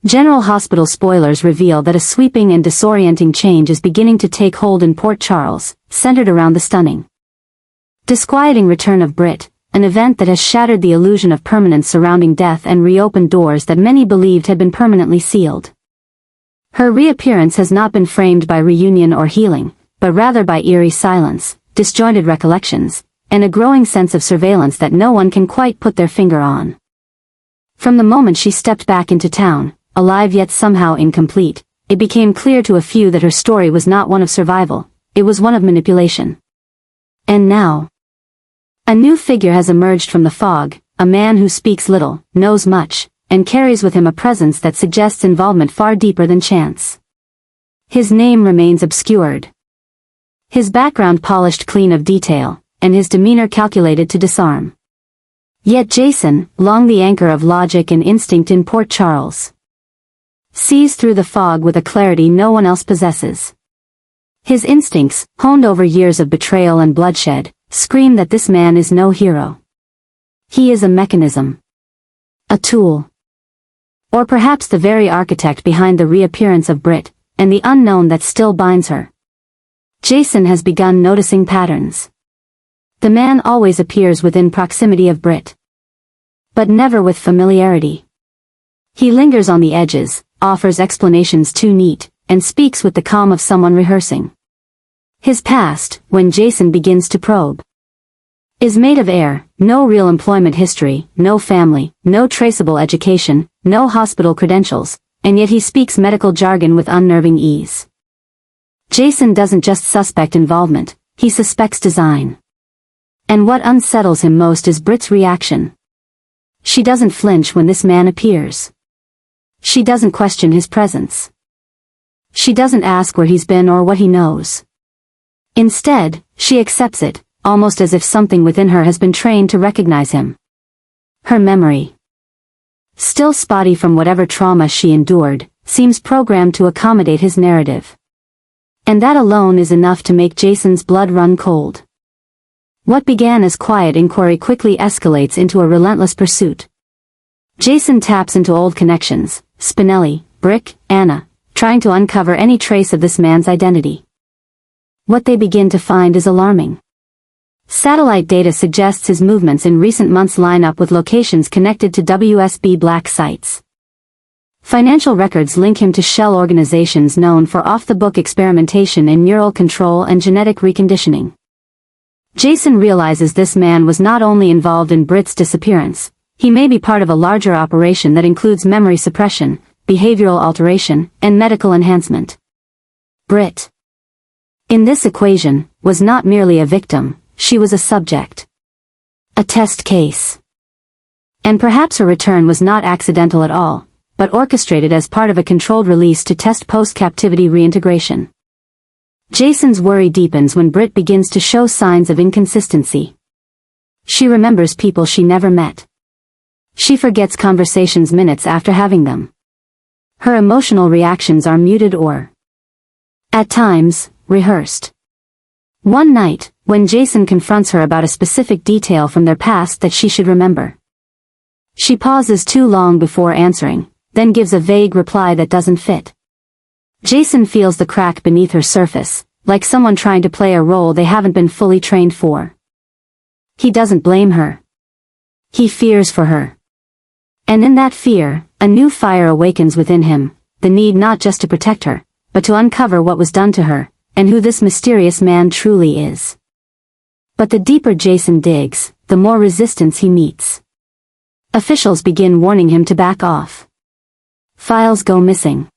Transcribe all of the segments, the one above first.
General Hospital spoilers reveal that a sweeping and disorienting change is beginning to take hold in Port Charles, centered around the stunning, disquieting return of Brit, an event that has shattered the illusion of permanence surrounding death and reopened doors that many believed had been permanently sealed. Her reappearance has not been framed by reunion or healing, but rather by eerie silence, disjointed recollections, and a growing sense of surveillance that no one can quite put their finger on. From the moment she stepped back into town, alive yet somehow incomplete, it became clear to a few that her story was not one of survival, it was one of manipulation. And now, a new figure has emerged from the fog, a man who speaks little, knows much, and carries with him a presence that suggests involvement far deeper than chance. His name remains obscured. His background polished clean of detail, and his demeanor calculated to disarm. Yet Jason, long the anchor of logic and instinct in Port Charles, sees through the fog with a clarity no one else possesses. His instincts, honed over years of betrayal and bloodshed, scream that this man is no hero. He is a mechanism. A tool. Or perhaps the very architect behind the reappearance of Brit, and the unknown that still binds her. Jason has begun noticing patterns. The man always appears within proximity of Brit, but never with familiarity. He lingers on the edges, offers explanations too neat, and speaks with the calm of someone rehearsing. His past, when Jason begins to probe, is made of air, no real employment history, no family, no traceable education, no hospital credentials, and yet he speaks medical jargon with unnerving ease. Jason doesn't just suspect involvement, he suspects design. And what unsettles him most is Brit's reaction. She doesn't flinch when this man appears. She doesn't question his presence. She doesn't ask where he's been or what he knows. Instead, she accepts it, almost as if something within her has been trained to recognize him. Her memory, still spotty from whatever trauma she endured, seems programmed to accommodate his narrative. And that alone is enough to make Jason's blood run cold. What began as quiet inquiry quickly escalates into a relentless pursuit. Jason taps into old connections, Spinelli, Britt, Anna, trying to uncover any trace of this man's identity. What they begin to find is alarming. Satellite data suggests his movements in recent months line up with locations connected to WSB black sites. Financial records link him to shell organizations known for off-the-book experimentation in neural control and genetic reconditioning. Jason realizes this man was not only involved in Brit's disappearance, he may be part of a larger operation that includes memory suppression, behavioral alteration, and medical enhancement. Brit, in this equation, was not merely a victim, she was a subject. A test case. And perhaps her return was not accidental at all, but orchestrated as part of a controlled release to test post-captivity reintegration. Jason's worry deepens when Brit begins to show signs of inconsistency. She remembers people she never met. She forgets conversations minutes after having them. Her emotional reactions are muted or, at times, rehearsed. One night, when Jason confronts her about a specific detail from their past that she should remember, she pauses too long before answering, then gives a vague reply that doesn't fit. Jason feels the crack beneath her surface, like someone trying to play a role they haven't been fully trained for. He doesn't blame her. He fears for her. And in that fear, a new fire awakens within him, the need not just to protect her, but to uncover what was done to her, and who this mysterious man truly is. But the deeper Jason digs, the more resistance he meets. Officials begin warning him to back off. Files go missing.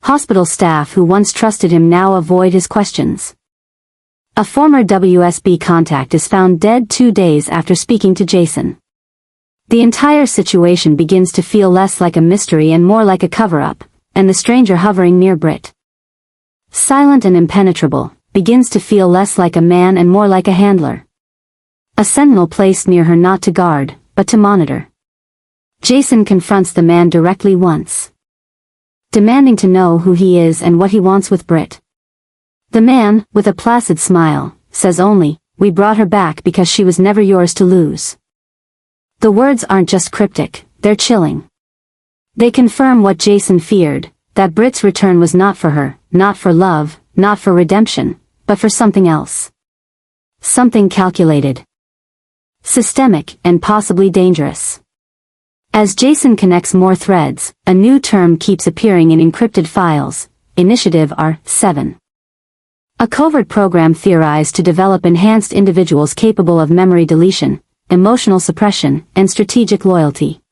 Hospital staff who once trusted him now avoid his questions. A former WSB contact is found dead 2 days after speaking to Jason. The entire situation begins to feel less like a mystery and more like a cover-up, and the stranger hovering near Brit, silent and impenetrable, begins to feel less like a man and more like a handler. A sentinel placed near her not to guard, but to monitor. Jason confronts the man directly once, demanding to know who he is and what he wants with Brit. The man, with a placid smile, says only, "We brought her back because she was never yours to lose." The words aren't just cryptic, they're chilling. They confirm what Jason feared, that Britt's return was not for her, not for love, not for redemption, but for something else. Something calculated, systemic, and possibly dangerous. As Jason connects more threads, a new term keeps appearing in encrypted files, Initiative R7. A covert program theorized to develop enhanced individuals capable of memory deletion, emotional suppression, and strategic loyalty.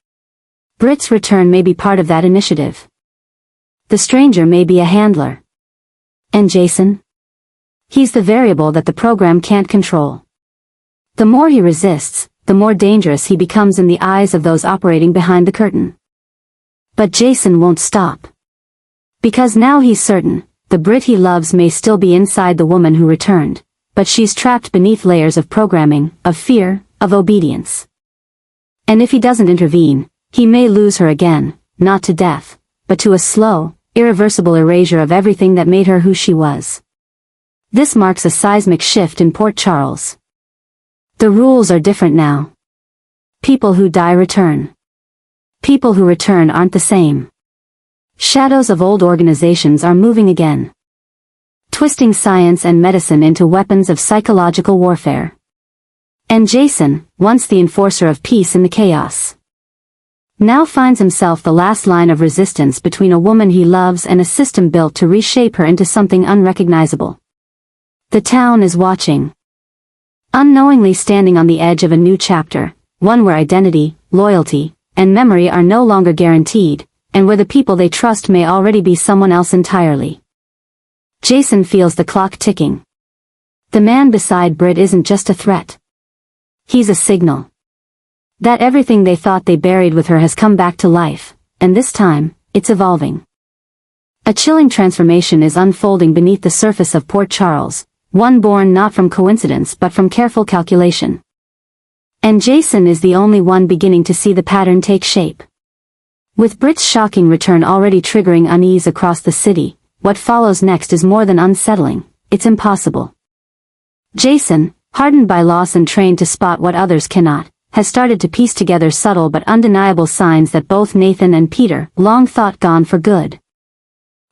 Britt's return may be part of that initiative. The stranger may be a handler. And Jason? He's the variable that the program can't control. The more he resists, the more dangerous he becomes in the eyes of those operating behind the curtain. But Jason won't stop. Because now he's certain, the Brit he loves may still be inside the woman who returned, but she's trapped beneath layers of programming, of fear, of obedience. And if he doesn't intervene, he may lose her again, not to death, but to a slow, irreversible erasure of everything that made her who she was. This marks a seismic shift in Port Charles. The rules are different now. People who die return. People who return aren't the same. Shadows of old organizations are moving again. Twisting science and medicine into weapons of psychological warfare. And Jason, once the enforcer of peace in the chaos, now finds himself the last line of resistance between a woman he loves and a system built to reshape her into something unrecognizable. The town is watching. Unknowingly standing on the edge of a new chapter, one where identity, loyalty, and memory are no longer guaranteed, and where the people they trust may already be someone else entirely. Jason feels the clock ticking. The man beside Britt isn't just a threat. He's a signal. That everything they thought they buried with her has come back to life, and this time, it's evolving. A chilling transformation is unfolding beneath the surface of Port Charles, one born not from coincidence but from careful calculation. And Jason is the only one beginning to see the pattern take shape. With Britt's shocking return already triggering unease across the city, what follows next is more than unsettling, it's impossible. Jason, hardened by loss and trained to spot what others cannot, has started to piece together subtle but undeniable signs that both Nathan and Peter, long thought gone for good,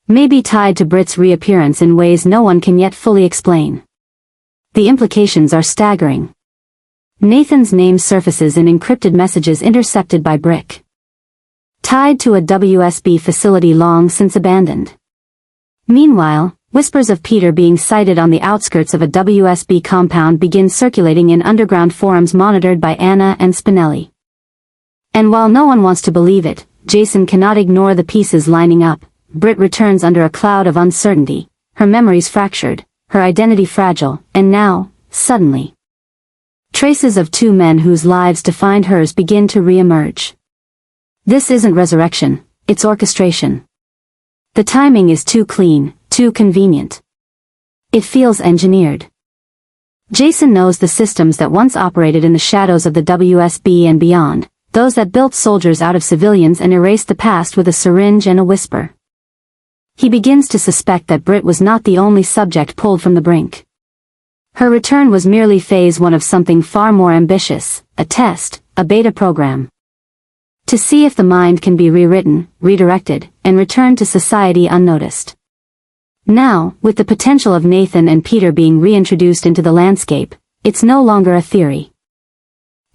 may be tied to Britt's reappearance in ways no one can yet fully explain. The implications are staggering. Nathan's name surfaces in encrypted messages intercepted by Britt, tied to a WSB facility long since abandoned. Meanwhile, whispers of Peter being sighted on the outskirts of a WSB compound begin circulating in underground forums monitored by Anna and Spinelli. And while no one wants to believe it, Jason cannot ignore the pieces lining up. Britt returns under a cloud of uncertainty, her memories fractured, her identity fragile, and now, suddenly, traces of two men whose lives defined hers begin to re-emerge. This isn't resurrection, it's orchestration. The timing is too clean, too convenient. It feels engineered. Jason knows the systems that once operated in the shadows of the WSB and beyond, those that built soldiers out of civilians and erased the past with a syringe and a whisper. He begins to suspect that Britt was not the only subject pulled from the brink. Her return was merely phase one of something far more ambitious, a test, a beta program. To see if the mind can be rewritten, redirected, and returned to society unnoticed. Now, with the potential of Nathan and Peter being reintroduced into the landscape, it's no longer a theory.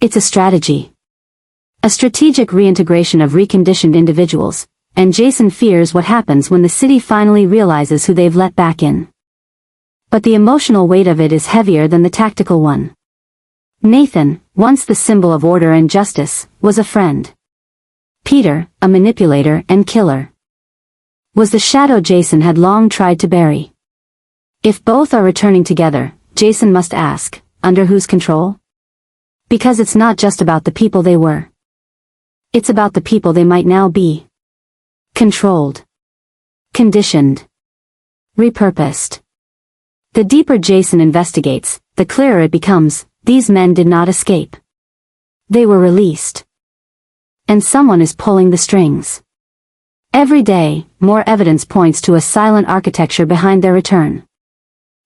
It's a strategy. A strategic reintegration of reconditioned individuals, and Jason fears what happens when the city finally realizes who they've let back in. But the emotional weight of it is heavier than the tactical one. Nathan, once the symbol of order and justice, was a friend. Peter, a manipulator and killer, was the shadow Jason had long tried to bury. If both are returning together, Jason must ask, under whose control? Because it's not just about the people they were. It's about the people they might now be. Controlled. Conditioned. Repurposed. The deeper Jason investigates, the clearer it becomes, these men did not escape. They were released. And someone is pulling the strings. Every day, more evidence points to a silent architecture behind their return.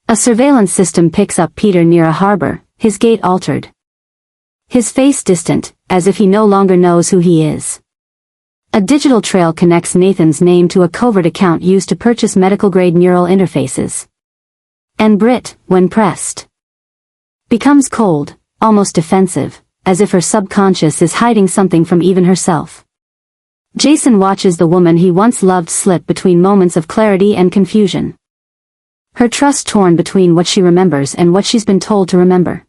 A surveillance system picks up Peter near a harbor, his gait altered. His face distant, as if he no longer knows who he is. A digital trail connects Nathan's name to a covert account used to purchase medical-grade neural interfaces. And Brit, when pressed, becomes cold, almost defensive, as if her subconscious is hiding something from even herself. Jason watches the woman he once loved slip between moments of clarity and confusion. Her trust torn between what she remembers and what she's been told to remember.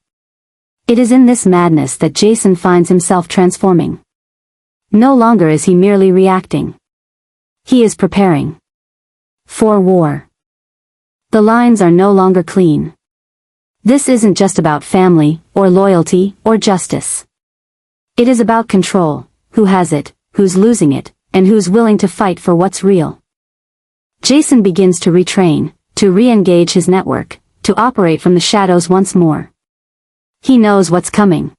It is in this madness that Jason finds himself transforming. No longer is he merely reacting. He is preparing for war. The lines are no longer clean. This isn't just about family, or loyalty, or justice. It is about control, who has it, who's losing it, and who's willing to fight for what's real. Jason begins to retrain, to re-engage his network, to operate from the shadows once more. He knows what's coming.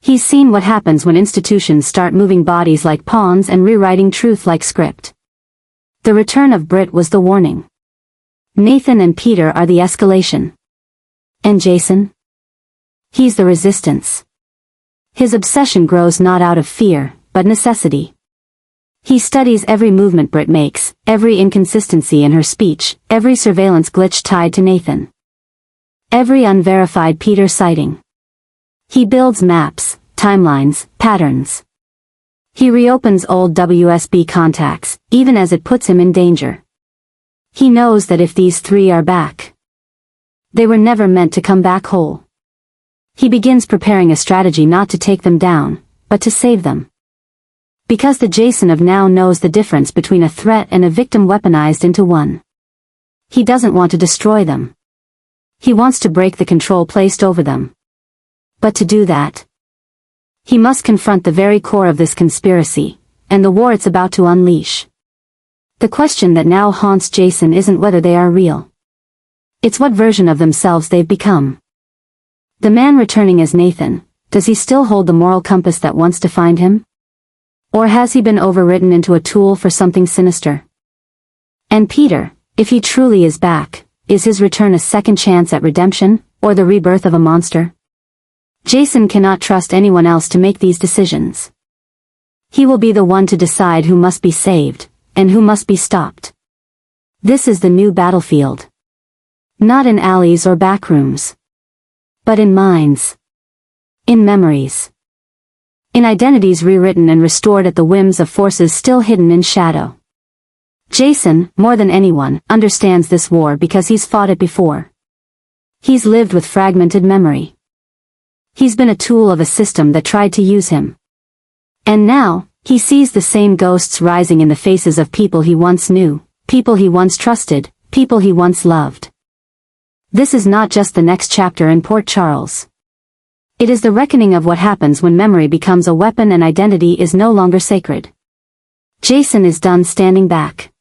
He's seen what happens when institutions start moving bodies like pawns and rewriting truth like script. The return of Brit was the warning. Nathan and Peter are the escalation. And Jason? He's the resistance. His obsession grows not out of fear, but necessity. He studies every movement Brit makes, every inconsistency in her speech, every surveillance glitch tied to Nathan. Every unverified Peter sighting. He builds maps, timelines, patterns. He reopens old WSB contacts, even as it puts him in danger. He knows that if these three are back, they were never meant to come back whole. He begins preparing a strategy not to take them down, but to save them. Because the Jason of now knows the difference between a threat and a victim weaponized into one. He doesn't want to destroy them. He wants to break the control placed over them. But to do that, he must confront the very core of this conspiracy, and the war it's about to unleash. The question that now haunts Jason isn't whether they are real. It's what version of themselves they've become. The man returning as Nathan, does he still hold the moral compass that once defined him? Or has he been overwritten into a tool for something sinister? And Peter, if he truly is back, is his return a second chance at redemption, or the rebirth of a monster? Jason cannot trust anyone else to make these decisions. He will be the one to decide who must be saved, and who must be stopped. This is the new battlefield. Not in alleys or backrooms, but in minds. In memories. In identities rewritten and restored at the whims of forces still hidden in shadow. Jason, more than anyone, understands this war because he's fought it before. He's lived with fragmented memory. He's been a tool of a system that tried to use him. And now, he sees the same ghosts rising in the faces of people he once knew, people he once trusted, people he once loved. This is not just the next chapter in Port Charles. It is the reckoning of what happens when memory becomes a weapon and identity is no longer sacred. Jason is done standing back.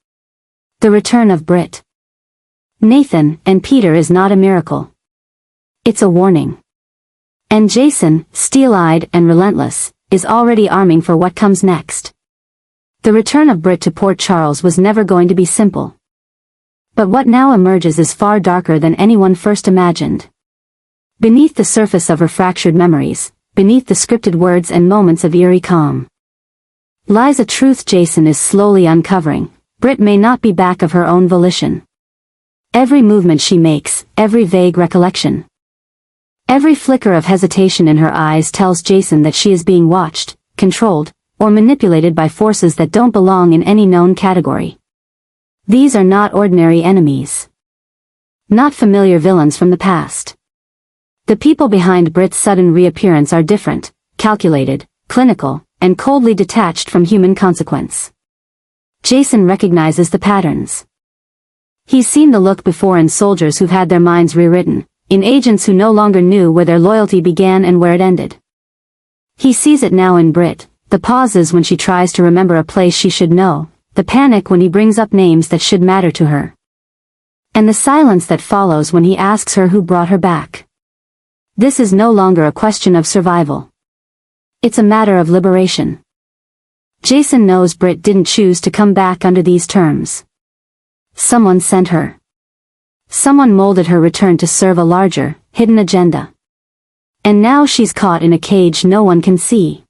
The return of Brit, Nathan, and Peter is not a miracle. It's a warning. And Jason, steel-eyed and relentless, is already arming for what comes next. The return of Brit to Port Charles was never going to be simple. But what now emerges is far darker than anyone first imagined. Beneath the surface of her fractured memories, beneath the scripted words and moments of eerie calm, lies a truth Jason is slowly uncovering. Brit may not be back of her own volition. Every movement she makes, every vague recollection, every flicker of hesitation in her eyes tells Jason that she is being watched, controlled, or manipulated by forces that don't belong in any known category. These are not ordinary enemies. Not familiar villains from the past. The people behind Brit's sudden reappearance are different, calculated, clinical, and coldly detached from human consequence. Jason recognizes the patterns. He's seen the look before in soldiers who've had their minds rewritten, in agents who no longer knew where their loyalty began and where it ended. He sees it now in Brit, the pauses when she tries to remember a place she should know, the panic when he brings up names that should matter to her, and the silence that follows when he asks her who brought her back. This is no longer a question of survival. It's a matter of liberation. Jason knows Brit didn't choose to come back under these terms. Someone sent her. Someone molded her return to serve a larger, hidden agenda. And now she's caught in a cage no one can see.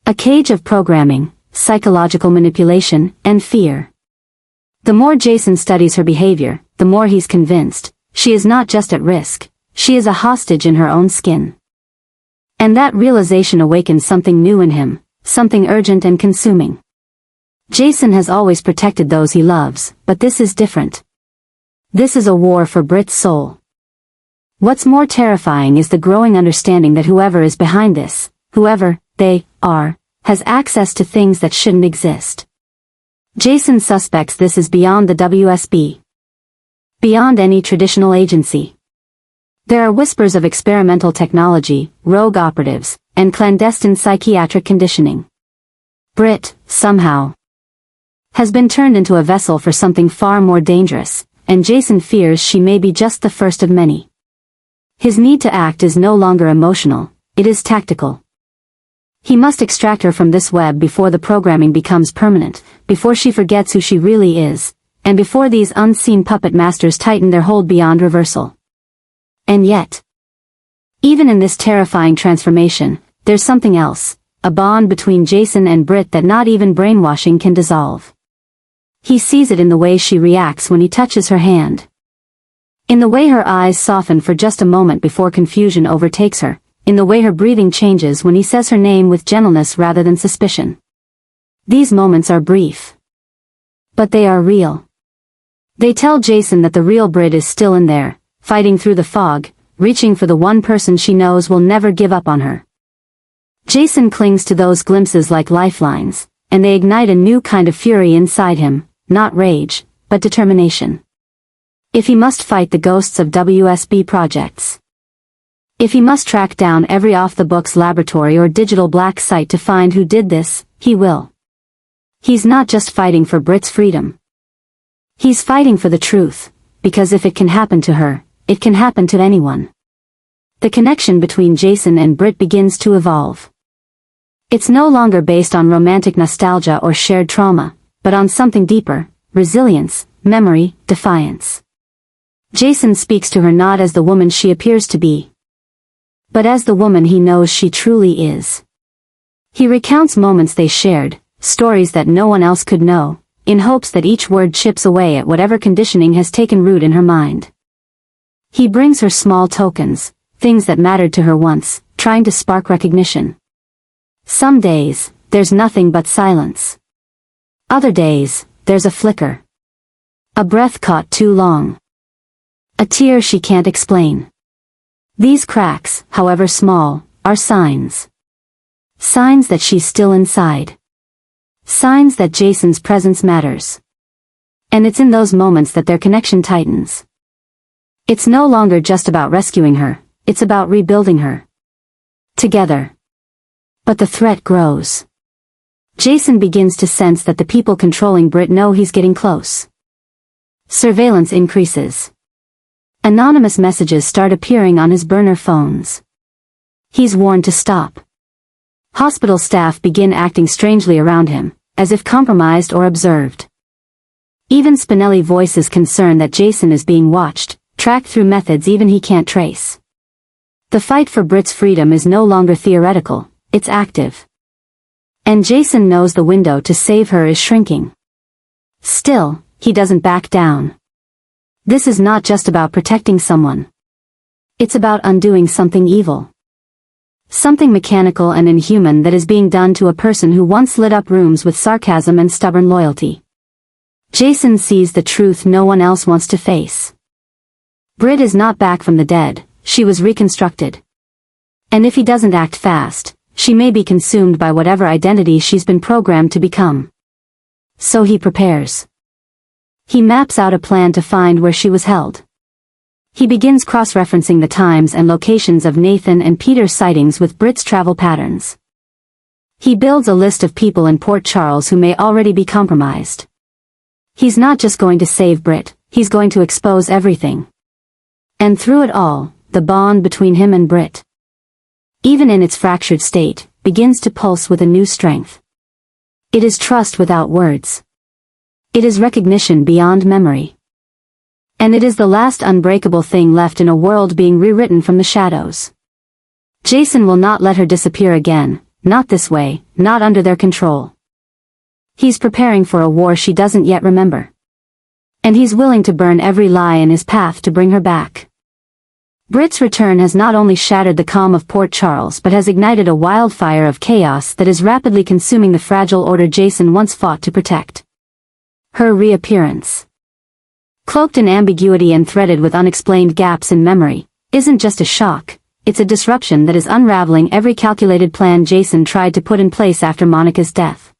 A cage of programming, psychological manipulation, and fear. The more Jason studies her behavior, the more he's convinced, she is not just at risk, she is a hostage in her own skin. And that realization awakens something new in him, something urgent and consuming. Jason has always protected those he loves, but this is different. This is a war for Britt's soul. What's more terrifying is the growing understanding that whoever is behind this, whoever they are, has access to things that shouldn't exist. Jason suspects this is beyond the WSB. Beyond any traditional agency. There are whispers of experimental technology, rogue operatives, and clandestine psychiatric conditioning. Brit, somehow, has been turned into a vessel for something far more dangerous, and Jason fears she may be just the first of many. His need to act is no longer emotional, it is tactical. He must extract her from this web before the programming becomes permanent, before she forgets who she really is, and before these unseen puppet masters tighten their hold beyond reversal. And yet, even in this terrifying transformation, there's something else, a bond between Jason and Britt that not even brainwashing can dissolve. He sees it in the way she reacts when he touches her hand. In the way her eyes soften for just a moment before confusion overtakes her, in the way her breathing changes when he says her name with gentleness rather than suspicion. These moments are brief. But they are real. They tell Jason that the real Brit is still in there, fighting through the fog, reaching for the one person she knows will never give up on her. Jason clings to those glimpses like lifelines, and they ignite a new kind of fury inside him, not rage, but determination. If he must fight the ghosts of WSB projects. If he must track down every off-the-books laboratory or digital black site to find who did this, he will. He's not just fighting for Brit's freedom. He's fighting for the truth, because if it can happen to her, it can happen to anyone. The connection between Jason and Brit begins to evolve. It's no longer based on romantic nostalgia or shared trauma, but on something deeper, resilience, memory, defiance. Jason speaks to her not as the woman she appears to be, but as the woman he knows she truly is. He recounts moments they shared, stories that no one else could know, in hopes that each word chips away at whatever conditioning has taken root in her mind. He brings her small tokens, things that mattered to her once, trying to spark recognition. Some days, there's nothing but silence. Other days, there's a flicker. A breath caught too long. A tear she can't explain. These cracks, however small, are signs. Signs that she's still inside. Signs that Jason's presence matters. And it's in those moments that their connection tightens. It's no longer just about rescuing her, it's about rebuilding her. Together. But the threat grows. Jason begins to sense that the people controlling Brit know he's getting close. Surveillance increases. Anonymous messages start appearing on his burner phones. He's warned to stop. Hospital staff begin acting strangely around him, as if compromised or observed. Even Spinelli voices concern that Jason is being watched, tracked through methods even he can't trace. The fight for Brit's freedom is no longer theoretical, it's active. And Jason knows the window to save her is shrinking. Still, he doesn't back down. This is not just about protecting someone. It's about undoing something evil. Something mechanical and inhuman that is being done to a person who once lit up rooms with sarcasm and stubborn loyalty. Jason sees the truth no one else wants to face. Brit is not back from the dead, she was reconstructed. And if he doesn't act fast, she may be consumed by whatever identity she's been programmed to become. So he prepares. He maps out a plan to find where she was held. He begins cross-referencing the times and locations of Nathan and Peter's sightings with Brit's travel patterns. He builds a list of people in Port Charles who may already be compromised. He's not just going to save Brit, he's going to expose everything. And through it all, the bond between him and Brit, even in its fractured state, begins to pulse with a new strength. It is trust without words. It is recognition beyond memory. And it is the last unbreakable thing left in a world being rewritten from the shadows. Jason will not let her disappear again, not this way, not under their control. He's preparing for a war she doesn't yet remember. And he's willing to burn every lie in his path to bring her back. Brit's return has not only shattered the calm of Port Charles but has ignited a wildfire of chaos that is rapidly consuming the fragile order Jason once fought to protect. Her reappearance, cloaked in ambiguity and threaded with unexplained gaps in memory, isn't just a shock, it's a disruption that is unraveling every calculated plan Jason tried to put in place after Monica's death.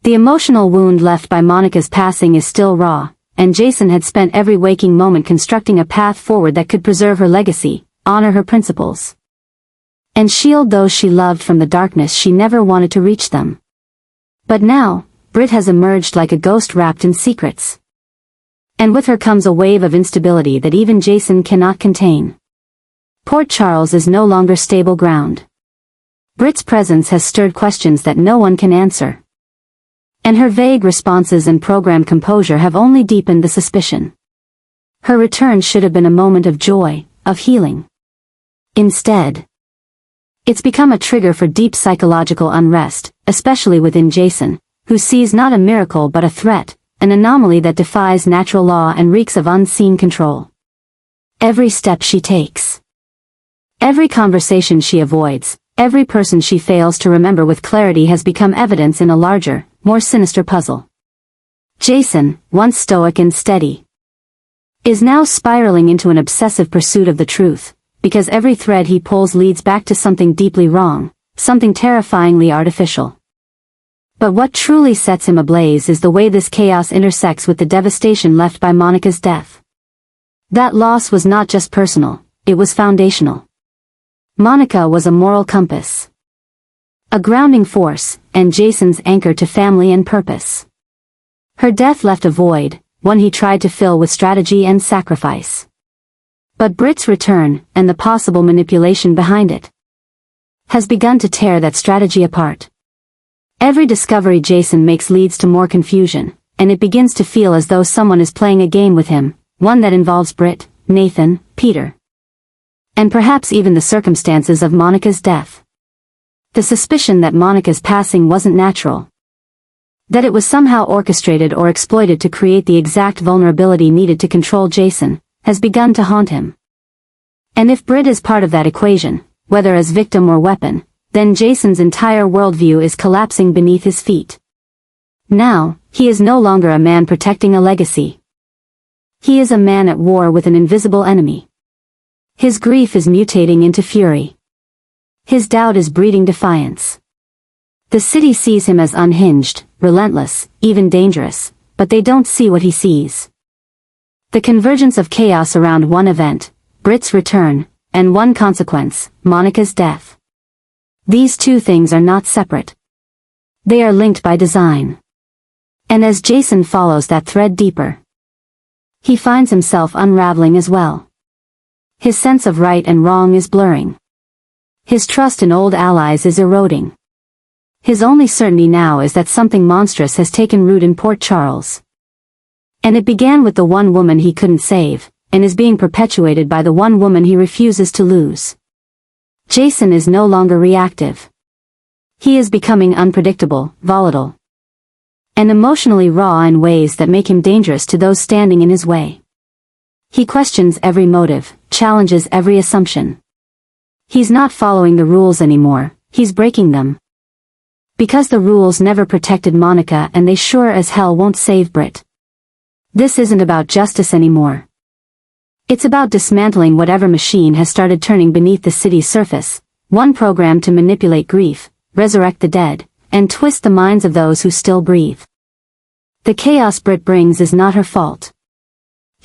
The emotional wound left by Monica's passing is still raw, and Jason had spent every waking moment constructing a path forward that could preserve her legacy, honor her principles, and shield those she loved from the darkness she never wanted to reach them. But now, Brit has emerged like a ghost wrapped in secrets. And with her comes a wave of instability that even Jason cannot contain. Port Charles is no longer stable ground. Brit's presence has stirred questions that no one can answer. And her vague responses and programmed composure have only deepened the suspicion. Her return should have been a moment of joy, of healing. Instead, it's become a trigger for deep psychological unrest, especially within Jason, who sees not a miracle but a threat, an anomaly that defies natural law and reeks of unseen control. Every step she takes, every conversation she avoids, every person she fails to remember with clarity has become evidence in a larger, more sinister puzzle. Jason, once stoic and steady, is now spiraling into an obsessive pursuit of the truth, because every thread he pulls leads back to something deeply wrong, something terrifyingly artificial. But what truly sets him ablaze is the way this chaos intersects with the devastation left by Monica's death. That loss was not just personal, it was foundational. Monica was a moral compass, a grounding force, and Jason's anchor to family and purpose. Her death left a void, one he tried to fill with strategy and sacrifice. But Brit's return, and the possible manipulation behind it, has begun to tear that strategy apart. Every discovery Jason makes leads to more confusion, and it begins to feel as though someone is playing a game with him, one that involves Brit, Nathan, Peter, and perhaps even the circumstances of Monica's death. The suspicion that Monica's passing wasn't natural, that it was somehow orchestrated or exploited to create the exact vulnerability needed to control Jason, has begun to haunt him. And if Brit is part of that equation, whether as victim or weapon, then Jason's entire worldview is collapsing beneath his feet. Now, he is no longer a man protecting a legacy. He is a man at war with an invisible enemy. His grief is mutating into fury. His doubt is breeding defiance. The city sees him as unhinged, relentless, even dangerous, but they don't see what he sees. The convergence of chaos around one event, Brit's return, and one consequence, Monica's death. These two things are not separate. They are linked by design. And as Jason follows that thread deeper, he finds himself unraveling as well. His sense of right and wrong is blurring. His trust in old allies is eroding. His only certainty now is that something monstrous has taken root in Port Charles. And it began with the one woman he couldn't save, and is being perpetuated by the one woman he refuses to lose. Jason is no longer reactive. He is becoming unpredictable, volatile, and emotionally raw in ways that make him dangerous to those standing in his way. He questions every motive, challenges every assumption. He's not following the rules anymore, he's breaking them. Because the rules never protected Monica and they sure as hell won't save Brit. This isn't about justice anymore. It's about dismantling whatever machine has started turning beneath the city's surface, one programmed to manipulate grief, resurrect the dead, and twist the minds of those who still breathe. The chaos Brit brings is not her fault.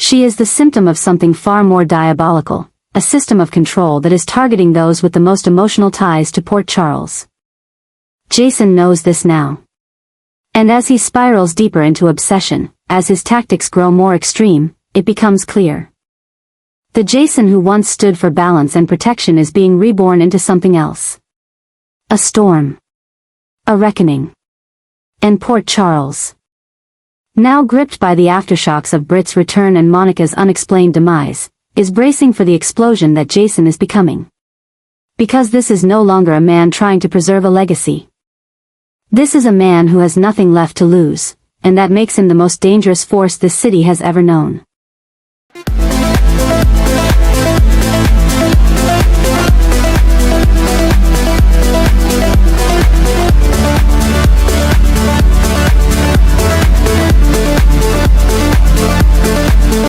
She is the symptom of something far more diabolical, a system of control that is targeting those with the most emotional ties to Port Charles. Jason knows this now. And as he spirals deeper into obsession, as his tactics grow more extreme, it becomes clear. The Jason who once stood for balance and protection is being reborn into something else. A storm. A reckoning. And Port Charles, now gripped by the aftershocks of Brit's return and Monica's unexplained demise, is bracing for the explosion that Jason is becoming. Because this is no longer a man trying to preserve a legacy. This is a man who has nothing left to lose, and that makes him the most dangerous force this city has ever known.